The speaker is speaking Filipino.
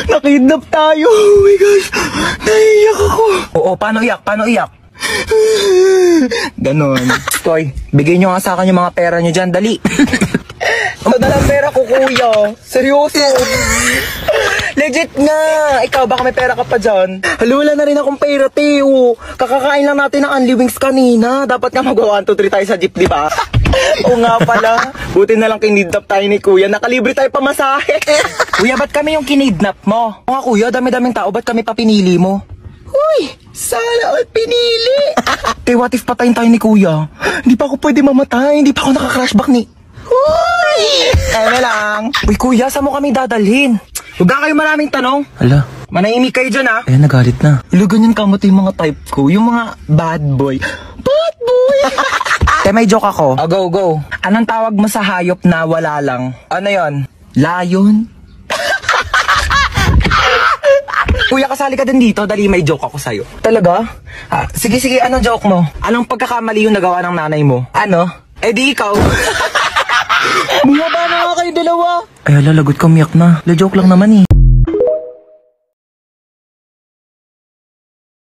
Nakidnap tayo. Oh my gosh. Naiiyak ako. Oo, paano iyak? Paano iyak? Ganon. Toy, bigay nyo nga sa akin yung mga pera nyo dyan, dali. Ano dalang pera ko, kuya? Seryoso? Legit nga. Ikaw, baka may pera ka pa dyan. Hala, wala na rin akong pera, Teo. Kakakain lang natin ng Only Wings kanina. Dapat nga mag-1, 2, 3 tayo sa jeep, di ba? Oo nga pala. Buti na lang kinidnap tayo ni kuya. Nakalibre tayo pamasahe. Kuya, ba't kami yung kinidnap mo? Oo nga, kuya, dami-daming tao. Ba't kami pa pinili mo? Uy, sana all pinili. Te, what if patayin tayo ni kuya? Hindi pa ako pwede mamatay. Hindi pa ako naka-crashback ni... Uy! Eme lang. Uy, kuya, saan mo kami dadalhin? Huwag na kayo maraming tanong. Hala. Manahimik kayo dyan, ha? Eh, nagalit na. Ilo, ganyan kamot yung mga type ko. Yung mga bad boy. Bad boy! Te, may joke ako. Oh, go, go. Anong tawag mo sa hayop na wala lang? Ano yon? Lion? Kuya, kasali ka din dito. Dali, may joke ako sa'yo. Talaga? Sige, sige, anong joke mo? Anong pagkakamali yung nagawa ng nanay mo? Ano? Eh di ikaw. Bumaba na nga kayo dalawa. Ay, hala, lagot ka, umiyak na. La joke lang naman eh.